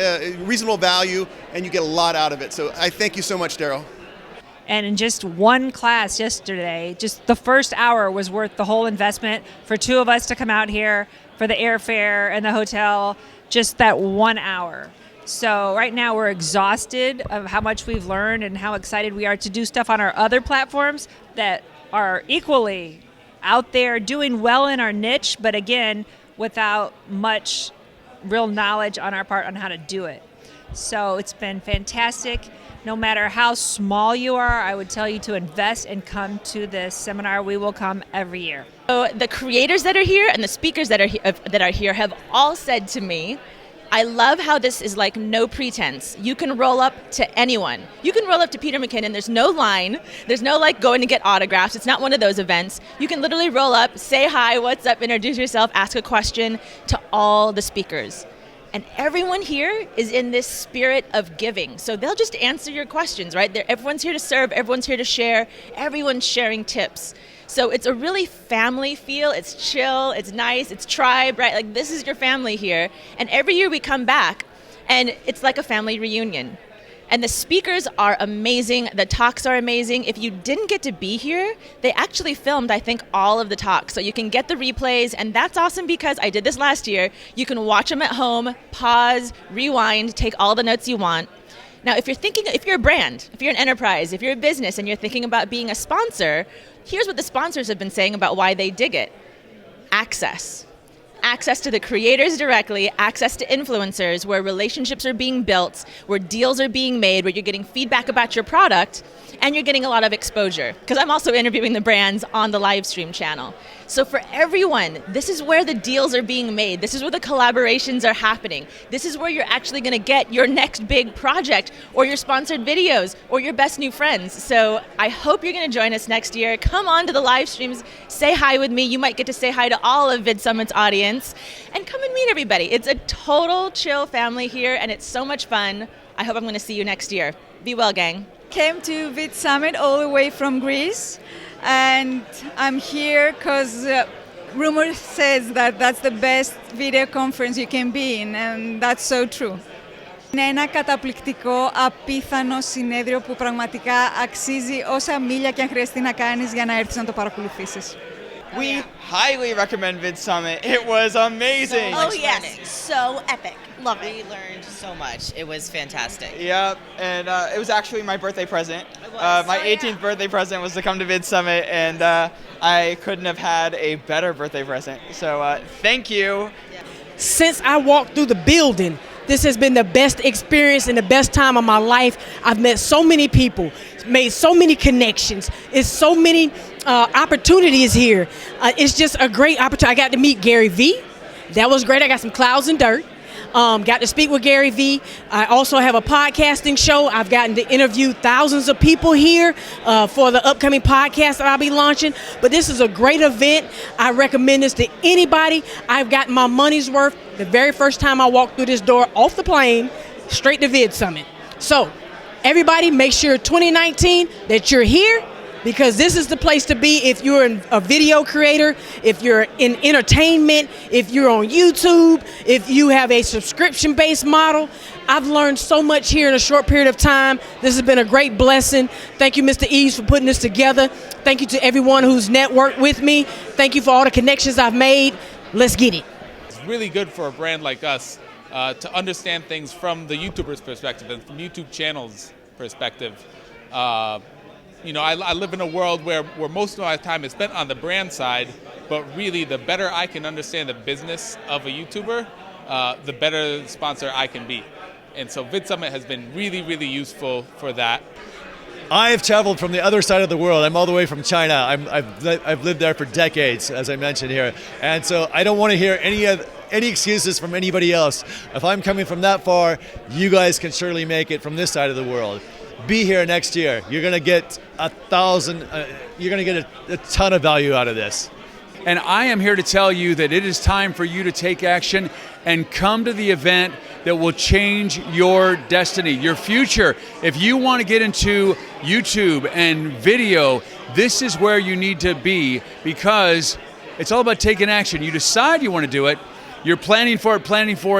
reasonable value, and you get a lot out of it. So I thank you so much, Daryl. And in just one class yesterday, just the first hour was worth the whole investment for two of us to come out here, for the airfare and the hotel, just that 1 hour. So right now we're exhausted of how much we've learned and how excited we are to do stuff on our other platforms that are equally out there doing well in our niche, but again, without much real knowledge on our part on how to do it. So it's been fantastic. No matter how small you are, I would tell you to invest and come to this seminar. We will come every year. So the creators that are here and the speakers that are here have all said to me, I love how this is like no pretense. You can roll up to anyone. You can roll up to Peter McKinnon. There's no line. There's no like going to get autographs. It's not one of those events. You can literally roll up, say hi, what's up, introduce yourself, ask a question to all the speakers. And everyone here is in this spirit of giving. So they'll just answer your questions, right? Everyone's here to serve. Everyone's here to share. Everyone's sharing tips. So it's a really family feel. It's chill, it's nice, it's tribe, right? Like this is your family here. And every year we come back and it's like a family reunion. And the speakers are amazing. The talks are amazing. If you didn't get to be here, they actually filmed, I think, all of the talks. So you can get the replays, and that's awesome because I did this last year. You can watch them at home, pause, rewind, take all the notes you want. Now, if you're a brand, if you're an enterprise, if you're a business and you're thinking about being a sponsor, here's what the sponsors have been saying about why they dig it. Access. Access to the creators directly, access to influencers, where relationships are being built, where deals are being made, where you're getting feedback about your product, and you're getting a lot of exposure. Because I'm also interviewing the brands on the live stream channel. So for everyone, this is where the deals are being made. This is where the collaborations are happening. This is where you're actually going to get your next big project, or your sponsored videos, or your best new friends. So I hope you're going to join us next year. Come on to the live streams, say hi with me. You might get to say hi to all of Vid Summit's audience, and come and meet everybody. It's a total chill family here, and it's so much fun. I hope I'm going to see you next year. Be well, gang. Came to Vid Summit all the way from Greece, and I'm here because rumor says that that's the best video conference you can be in, and that's so true. Είναι ένα καταπληκτικό, απίθανο συνέδριο που πραγματικά αξίζει όσα μίλια και αν χρειαστεί να κάνεις για να έρθεις να το παρακολουθήσεις. We highly recommend Vid Summit. It was amazing. Oh yes, so epic. Love it. We learned so much. It was fantastic. Yep, and it was actually my birthday present. My 18th birthday present was to come to Vid Summit, and I couldn't have had a better birthday present. So thank you. Since I walked through the building, this has been the best experience and the best time of my life. I've met so many people, made so many connections. It's so many opportunities here. It's just a great opportunity. I got to meet Gary Vee. That was great. I got some clouds and dirt. Got to speak with Gary Vee. I also have a podcasting show. I've gotten to interview thousands of people here for the upcoming podcast that I'll be launching. But this is a great event. I recommend this to anybody. I've gotten my money's worth the very first time I walked through this door off the plane, straight to Vid Summit. So everybody make sure 2019 that you're here, because this is the place to be if you're a video creator, if you're in entertainment, if you're on YouTube, if you have a subscription-based model. I've learned so much here in a short period of time. This has been a great blessing. Thank you, Mr. Eves, for putting this together. Thank you to everyone who's networked with me. Thank you for all the connections I've made. Let's get it. It's really good for a brand like us to understand things from the YouTuber's perspective and from YouTube channels' perspective. I live in a world where most of my time is spent on the brand side, but really the better I can understand the business of a YouTuber, the better sponsor I can be. And so Vid Summit has been really, really useful for that. I've traveled from the other side of the world. I'm all the way from China. I've lived there for decades, as I mentioned here. And so I don't want to hear any excuses from anybody else. If I'm coming from that far, you guys can surely make it from this side of the world. Be here next year. You're going to get you're going to get a ton of value out of this. And I am here to tell you that it is time for you to take action and come to the event that will change your destiny, your future. If you want to get into YouTube and video, this is where you need to be, because it's all about taking action. You decide you want to do it. You're planning for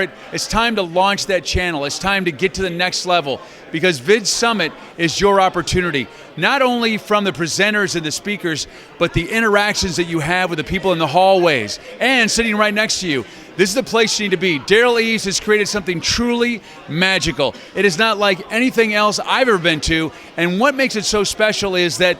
it. It's time to launch that channel. It's time to get to the next level, because Vid Summit is your opportunity, not only from the presenters and the speakers, but the interactions that you have with the people in the hallways and sitting right next to you. This is the place you need to be. Daryl Eves has created something truly magical. It is not like anything else I've ever been to, and what makes it so special is that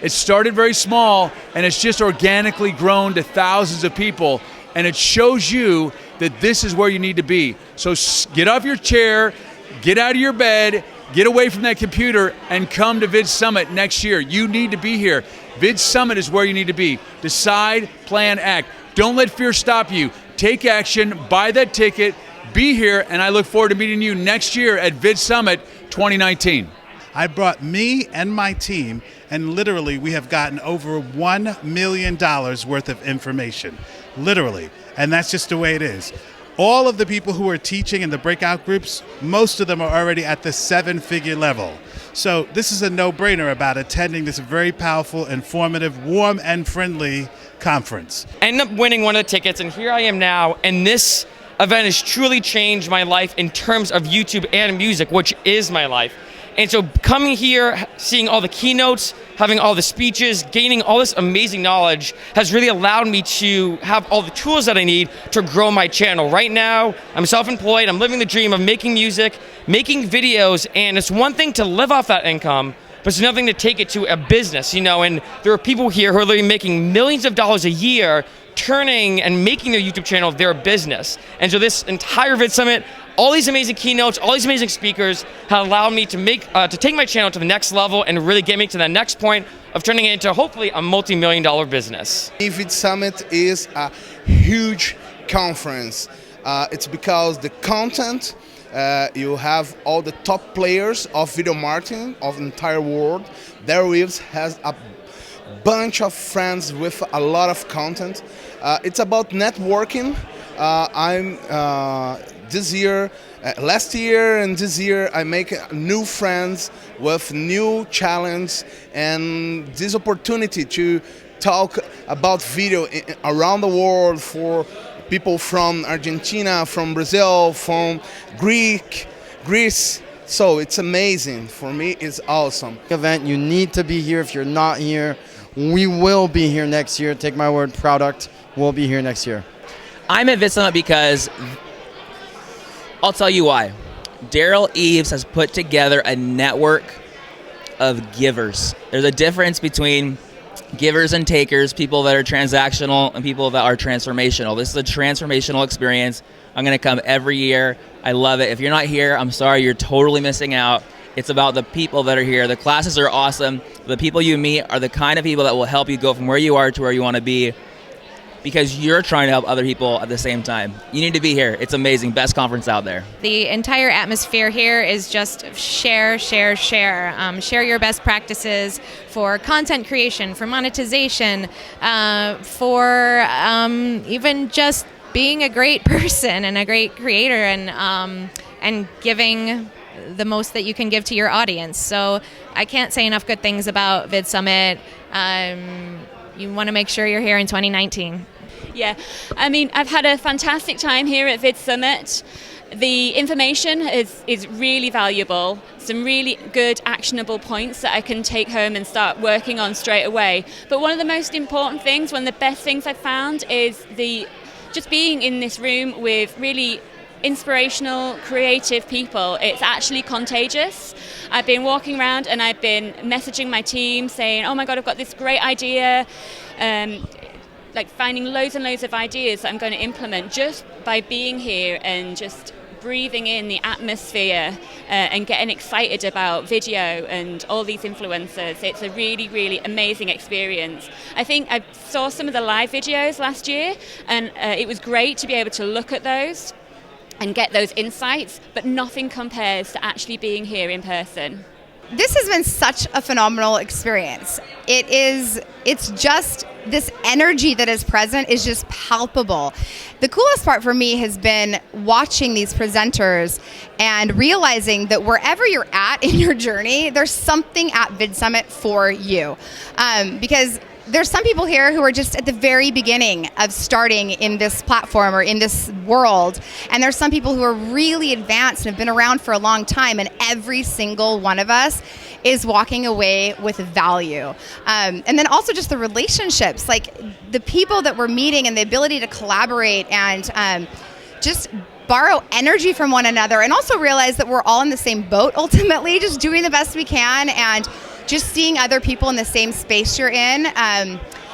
it started very small, and it's just organically grown to thousands of people. And it shows you that this is where you need to be. So get off your chair, get out of your bed, get away from that computer, and come to Vid Summit next year. You need to be here. Vid Summit is where you need to be. Decide, plan, act. Don't let fear stop you. Take action, buy that ticket, be here, and I look forward to meeting you next year at Vid Summit 2019. I brought me and my team, and literally we have gotten over $1 million worth of information. Literally. And that's just the way it is. All of the people who are teaching in the breakout groups, most of them are already at the 7-figure level. So this is a no-brainer about attending this very powerful, informative, warm, and friendly conference. I ended up winning one of the tickets, and here I am now, and this event has truly changed my life in terms of YouTube and music, which is my life. And so coming here, seeing all the keynotes, having all the speeches, gaining all this amazing knowledge has really allowed me to have all the tools that I need to grow my channel. Right now, I'm self-employed, I'm living the dream of making music, making videos, and it's one thing to live off that income, but it's another thing to take it to a business, and there are people here who are literally making millions of dollars a year turning and making their YouTube channel their business. And so this entire Vid Summit, all these amazing keynotes, all these amazing speakers have allowed me to take my channel to the next level and really get me to the next point of turning it into hopefully a multi-million-dollar business. Vid Summit is a huge conference. It's because the content, you have all the top players of video marketing of the entire world. Daryl Eves has a bunch of friends with a lot of content. It's about networking. Last year and this year, I make new friends with new challenge, and this opportunity to talk about video around the world for people from Argentina, from Brazil, from Greece. So it's amazing. For me, it's awesome. Event, you need to be here. If you're not here, We will be here next year. Take my word, product will be here next year. I'm at VidSummit because I'll tell you why. Daryl Eves has put together a network of givers. There's a difference between givers and takers, people that are transactional and people that are transformational. This is a transformational experience. I'm going to come every year. I love it. If you're not here, I'm sorry, you're totally missing out. It's about the people that are here. The classes are awesome. The people you meet are the kind of people that will help you go from where you are to where you want to be, because you're trying to help other people at the same time. You need to be here. It's amazing. Best conference out there. The entire atmosphere here is just share, share, share. Share your best practices for content creation, for monetization, for even just being a great person and a great creator, and giving the most that you can give to your audience. So I can't say enough good things about VidSummit. You want to make sure you're here in 2019. Yeah, I mean, I've had a fantastic time here at VidSummit. The information is really valuable, some really good actionable points that I can take home and start working on straight away. But one of the most important things, one of the best things I've found is just being in this room with really inspirational, creative people. It's actually contagious. I've been walking around and I've been messaging my team saying, oh my God, I've got this great idea. Like finding loads and loads of ideas that I'm going to implement just by being here and just breathing in the atmosphere and getting excited about video and all these influencers. It's a really, really amazing experience. I think I saw some of the live videos last year, and it was great to be able to look at those and get those insights, but nothing compares to actually being here in person. This has been such a phenomenal experience. It's just this energy that is present is just palpable. The coolest part for me has been watching these presenters and realizing that wherever you're at in your journey, there's something at VidSummit for you. Because there's some people here who are just at the very beginning of starting in this platform or in this world, and there's some people who are really advanced and have been around for a long time, and every single one of us is walking away with value. And then also just the relationships, like the people that we're meeting and the ability to collaborate and just borrow energy from one another, and also realize that we're all in the same boat ultimately, just doing the best we can and just seeing other people in the same space you're in.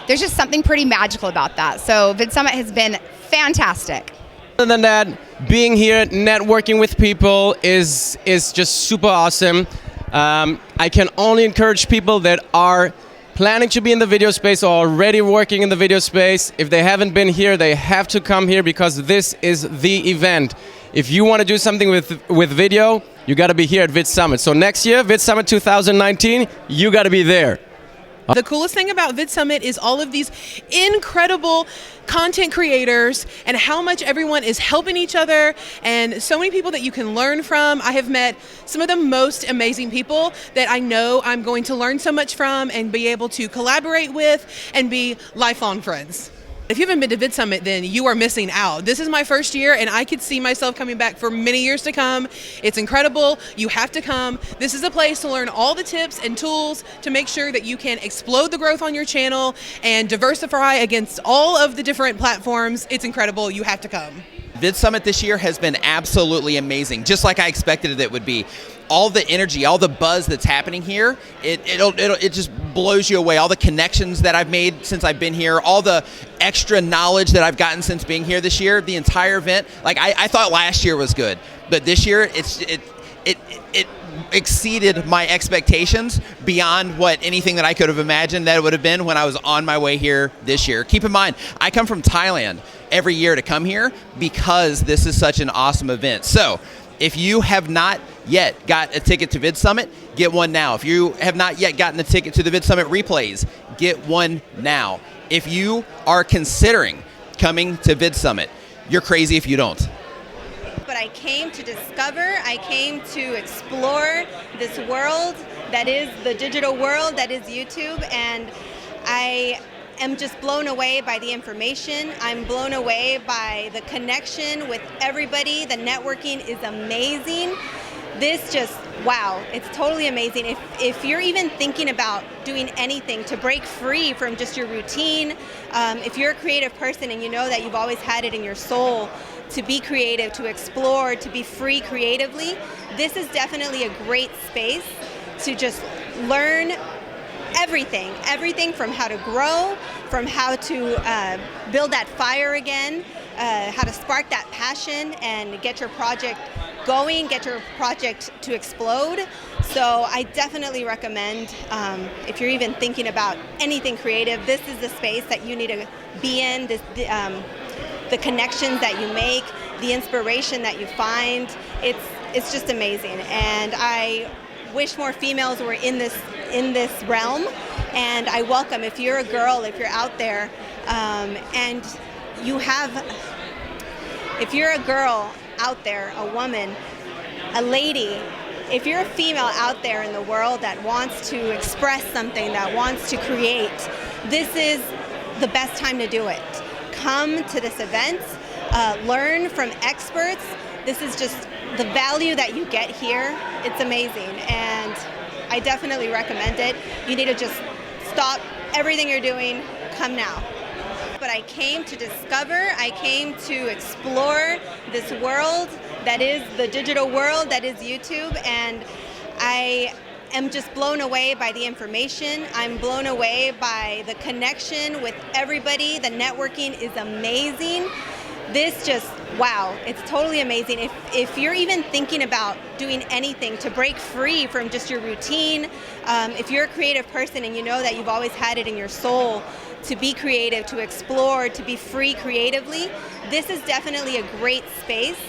There's just something pretty magical about that. So VidSummit has been fantastic. Other than that, being here, networking with people is just super awesome. I can only encourage people that are planning to be in the video space or already working in the video space. If they haven't been here, they have to come here because this is the event. If you want to do something with video, you got to be here at VidSummit. So next year, VidSummit 2019, you got to be there. The coolest thing about VidSummit is all of these incredible content creators and how much everyone is helping each other, and so many people that you can learn from. I have met some of the most amazing people that I know I'm going to learn so much from and be able to collaborate with and be lifelong friends. If you haven't been to VidSummit, then you are missing out. This is my first year, and I could see myself coming back for many years to come. It's incredible. You have to come. This is a place to learn all the tips and tools to make sure that you can explode the growth on your channel and diversify against all of the different platforms. It's incredible. You have to come. VidSummit this year has been absolutely amazing, just like I expected it would be. All the energy, all the buzz that's happening here, it just blows you away. All the connections that I've made since I've been here, all the extra knowledge that I've gotten since being here this year, the entire event. Like I thought last year was good, but this year it exceeded my expectations beyond what anything that I could have imagined that it would have been when I was on my way here this year. Keep in mind, I come from Thailand every year to come here because this is such an awesome event. So if you have not yet got a ticket to VidSummit, get one now. If you have not yet gotten a ticket to the VidSummit replays, get one now. If you are considering coming to VidSummit, you're crazy if you don't. But I came to discover, I came to explore this world that is the digital world, that is YouTube, and I am just blown away by the information. I'm blown away by the connection with everybody. The networking is amazing. This just wow, it's totally amazing. If you're even thinking about doing anything to break free from just your routine, if you're a creative person and you know that you've always had it in your soul to be creative, to explore, to be free creatively, this is definitely a great space to just learn everything from how to grow, from how to build that fire again, how to spark that passion and get your project going, get your project to explode. So I definitely recommend, if you're even thinking about anything creative, this is the space that you need to be in, the connections that you make, the inspiration that you find. It's just amazing. And I wish more females were in this realm. And I welcome, if you're a girl, if you're out there, and if you're a girl out there, a woman, a lady, if you're a female out there in the world that wants to express something, that wants to create, this is the best time to do it. Come to this event, learn from experts. This is just the value that you get here. It's amazing, and I definitely recommend it. You need to just stop everything you're doing, come now. But I came to discover, I came to explore this world that is the digital world, that is YouTube, and I am just blown away by the information. I'm blown away by the connection with everybody. The networking is amazing. This just, wow, it's totally amazing. If you're even thinking about doing anything to break free from just your routine, if you're a creative person and you know that you've always had it in your soul to be creative, to explore, to be free creatively, this is definitely a great space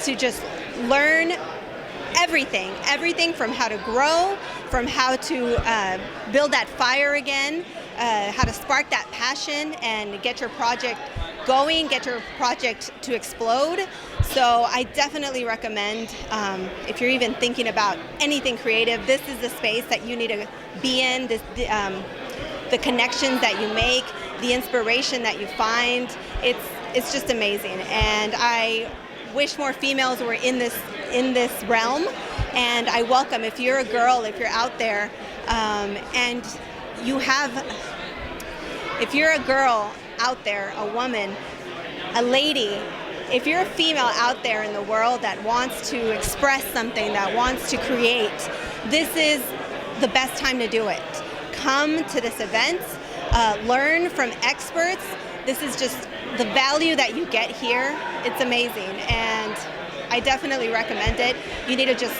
to just learn everything from how to grow, from how to build that fire again, how to spark that passion and get your project going, get your project to explode. So I definitely recommend, if you're even thinking about anything creative, this is the space that you need to be in, the connections that you make, the inspiration that you find. It's just amazing. And I wish more females were in this realm. And I welcome, if you're a girl, if you're out there, and if you're a girl out there, a woman, a lady, if you're a female out there in the world that wants to express something, that wants to create, this is the best time to do it. Come to this event, learn from experts. This is just the value that you get here. It's amazing, and I definitely recommend it. You need to just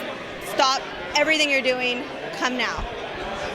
stop everything you're doing, come now.